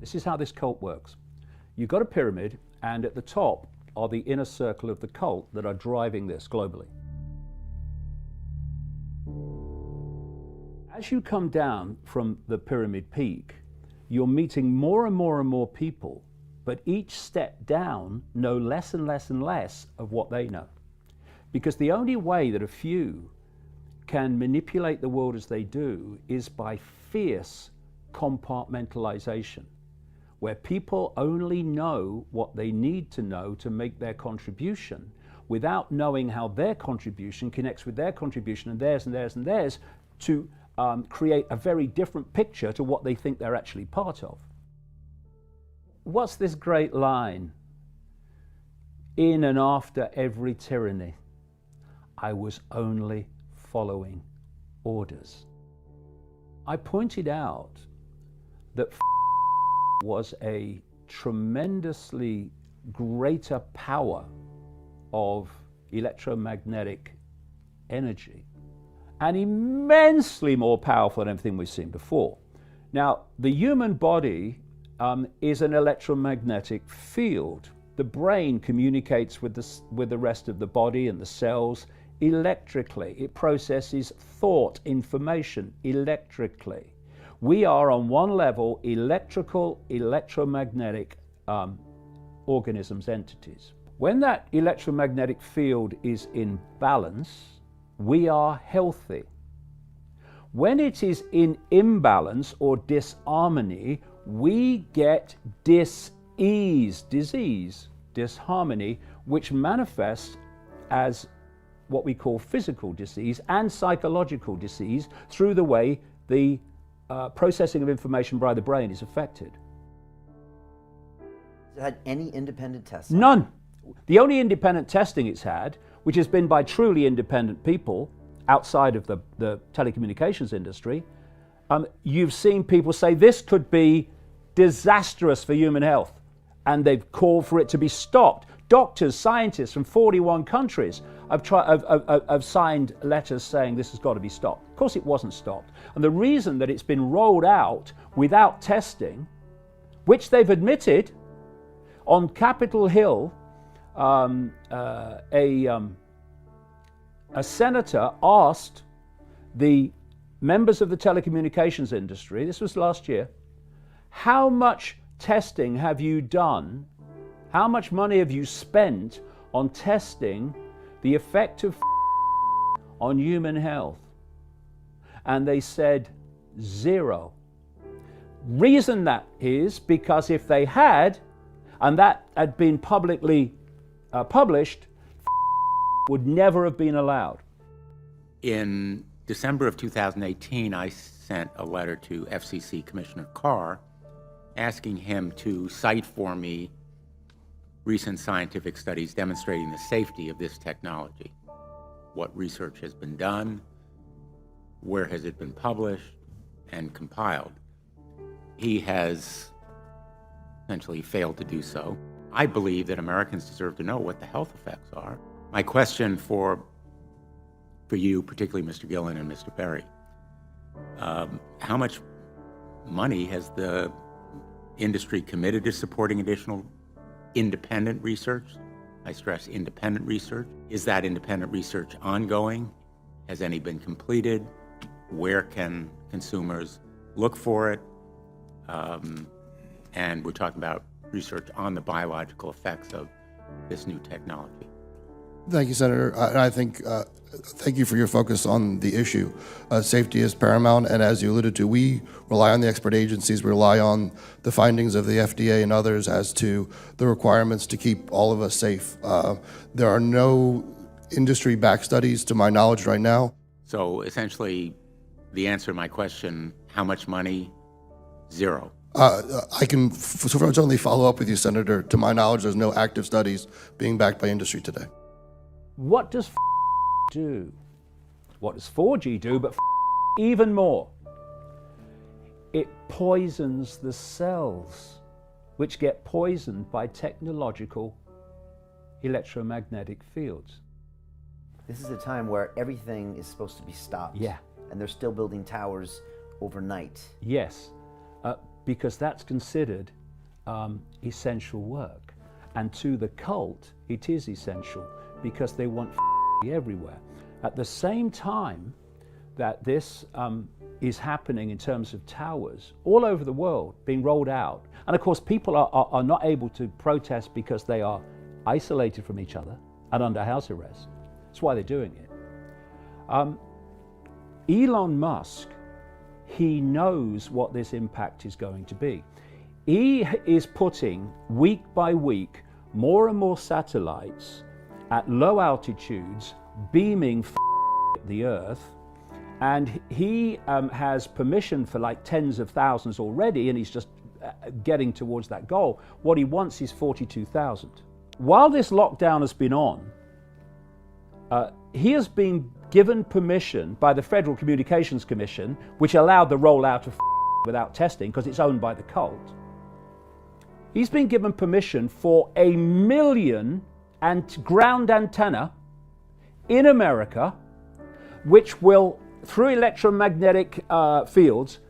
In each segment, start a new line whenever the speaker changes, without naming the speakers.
This is how this cult works. You've got a pyramid, and at the top are the inner circle of the cult that are driving this globally. As you come down from the pyramid peak, you're meeting more and more and more people, but each step down know less and less and less of what they know. Because the only way that a few can manipulate the world as they do is by fierce compartmentalization, where people only know what they need to know to make their contribution without knowing how their contribution connects with their contribution and theirs and theirs and theirs to create a very different picture to what they think they're actually part of. What's this great line? In and after every tyranny, I was only following orders. I pointed out that was a tremendously greater power of electromagnetic energy and immensely more powerful than everything we've seen before. Now, the human body is an electromagnetic field. The brain communicates with the rest of the body and the cells electrically. It processes thought information electrically. We are on one level electrical, electromagnetic organisms, entities. When that electromagnetic field is in balance, we are healthy. When it is in imbalance or disharmony, we get dis-ease, disease, disharmony, which manifests as what we call physical disease and psychological disease through the way the processing of information by the brain is affected.
Has it had any independent testing?
None. The only independent testing it's had, which has been by truly independent people outside of the telecommunications industry, you've seen people say this could be disastrous for human health, and they've called for it to be stopped. Doctors, scientists from 41 countries have signed letters saying this has got to be stopped. Of course it wasn't stopped. And the reason that it's been rolled out without testing, which they've admitted on Capitol Hill, a senator asked the members of the telecommunications industry, this was last year, how much testing have you done? How much money have you spent on testing the effect of on human health? And they said 0. Reason that is because if they had, and that had been publicly published, would never have been allowed.
In December of 2018, I sent a letter to FCC Commissioner Carr asking him to cite for me recent scientific studies demonstrating the safety of this technology. What research has been done, where has it been published and compiled. He has essentially failed to do so. I believe that Americans deserve to know what the health effects are. My question for you, particularly Mr. Gillen and Mr. Perry, how much money has the industry committed to supporting additional independent research? I stress independent research. Is that independent research ongoing? Has any been completed? Where can consumers look for it? And we're talking about research on the biological effects of this new technology.
Thank you, Senator. I think, thank you for your focus on the issue. Safety is paramount, and as you alluded to, we rely on the expert agencies, we rely on the findings of the FDA and others as to the requirements to keep all of us safe. There are no industry-backed studies, to my knowledge, right now.
So essentially, the answer to my question, how much money? 0.
I can certainly follow up with you, Senator. To my knowledge, there's no active studies being backed by industry today.
What does do? What does 4G do, but even more? It poisons the cells, which get poisoned by technological electromagnetic fields.
This is a time where everything is supposed to be stopped.
Yeah.
And they're still building towers overnight.
Yes, because that's considered essential work. And to the cult, it is essential because they want everywhere. At the same time that this is happening in terms of towers all over the world being rolled out, and of course people are not able to protest because they are isolated from each other and under house arrest. That's why they're doing it. Elon Musk, he knows what this impact is going to be. He is putting, week by week, more and more satellites at low altitudes, beaming the Earth, and he has permission for like tens of thousands already, and he's just getting towards that goal. What he wants is 42,000. While this lockdown has been on, he has been given permission by the Federal Communications Commission, which allowed the rollout of without testing because it's owned by the cult. He's been given permission for 1 million ground antenna in America, which will, through electromagnetic fields,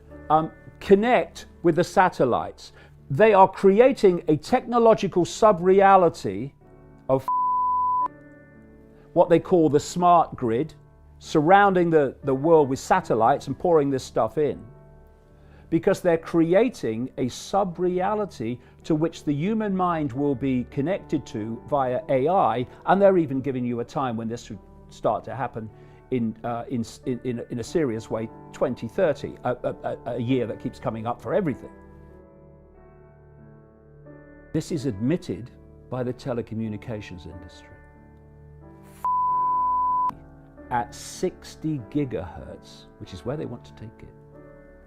connect with the satellites. They are creating a technological sub-reality of what they call the smart grid, surrounding the world with satellites and pouring this stuff in, because they're creating a sub-reality to which the human mind will be connected to via AI, and they're even giving you a time when this should start to happen in a serious way, 2030, a year that keeps coming up for everything. This is admitted by the telecommunications industry. At 60 gigahertz, which is where they want to take it,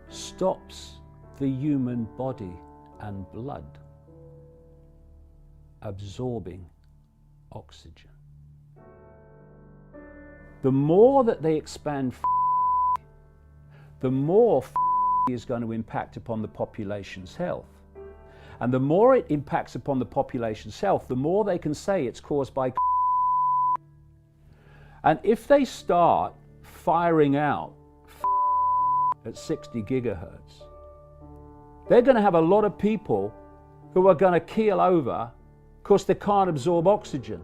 stops the human body and blood absorbing oxygen. The more that they expand, the more is going to impact upon the population's health. And the more it impacts upon the population's health, the more they can say it's caused by. And if they start firing out at 60 gigahertz, they're going to have a lot of people who are going to keel over because they can't absorb oxygen.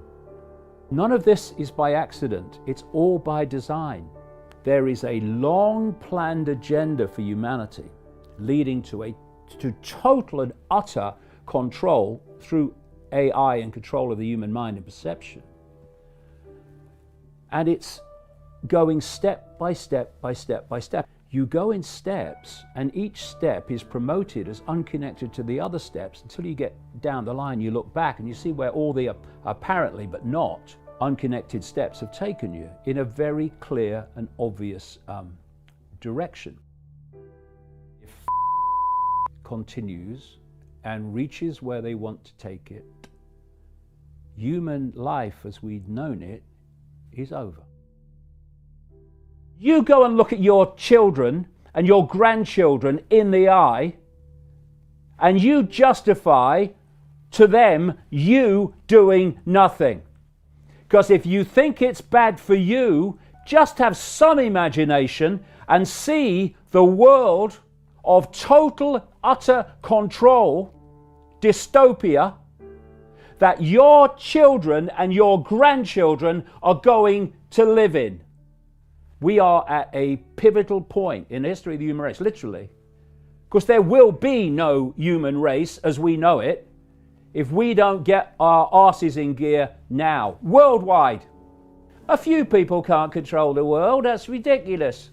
None of this is by accident. It's all by design. There is a long planned agenda for humanity leading to total and utter control through AI and control of the human mind and perception. And it's going step by step by step by step. You go in steps, and each step is promoted as unconnected to the other steps until you get down the line. You look back and you see where all the apparently but not unconnected steps have taken you in a very clear and obvious direction. If continues and reaches where they want to take it, human life as we'd known it is over. You go and look at your children and your grandchildren in the eye, and you justify to them you doing nothing. Because if you think it's bad for you, just have some imagination and see the world of total, utter control, dystopia, that your children and your grandchildren are going to live in. We are at a pivotal point in the history of the human race, literally, because there will be no human race as we know it if we don't get our arses in gear now, worldwide. A few people can't control the world, that's ridiculous.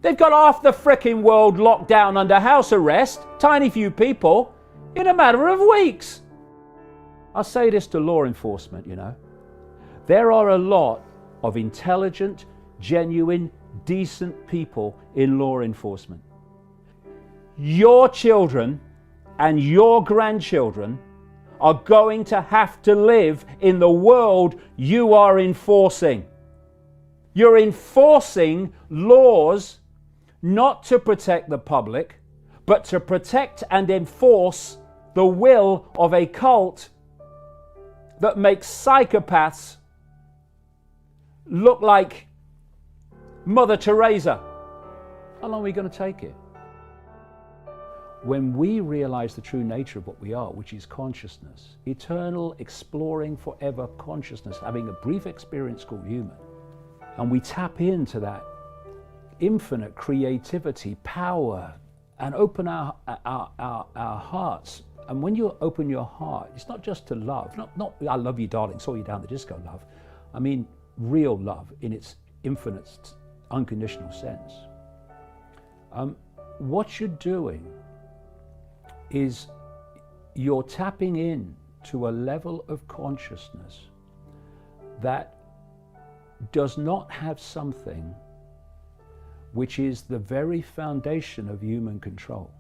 They've got half the frickin' world locked down under house arrest, tiny few people, in a matter of weeks. I'll say this to law enforcement, there are a lot of intelligent, genuine, decent people in law enforcement. Your children and your grandchildren are going to have to live in the world you are enforcing. You're enforcing laws not to protect the public, but to protect and enforce the will of a cult that makes psychopaths look like Mother Teresa. How long are we going to take it? when we realize the true nature of what we are, which is consciousness, eternal, exploring forever consciousness, having a brief experience called human, and we tap into that infinite creativity, power, and open our hearts. And when you open your heart, it's not just to love, not I love you, darling, saw you down the disco love. I mean real love in its infinite, unconditional sense. What you're doing is you're tapping in to a level of consciousness that does not have something which is the very foundation of human control.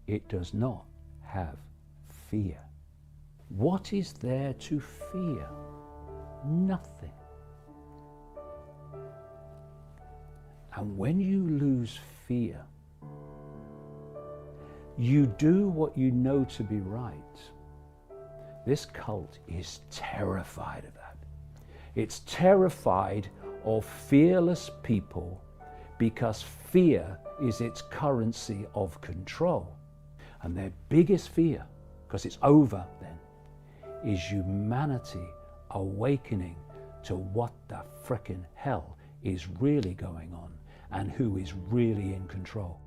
It does not have fear. What is there to fear? Nothing. And when you lose fear, you do what you know to be right. This cult is terrified of that. It's terrified of fearless people because fear is its currency of control. And their biggest fear, because it's over then, is humanity awakening to what the frickin' hell is really going on and who is really in control.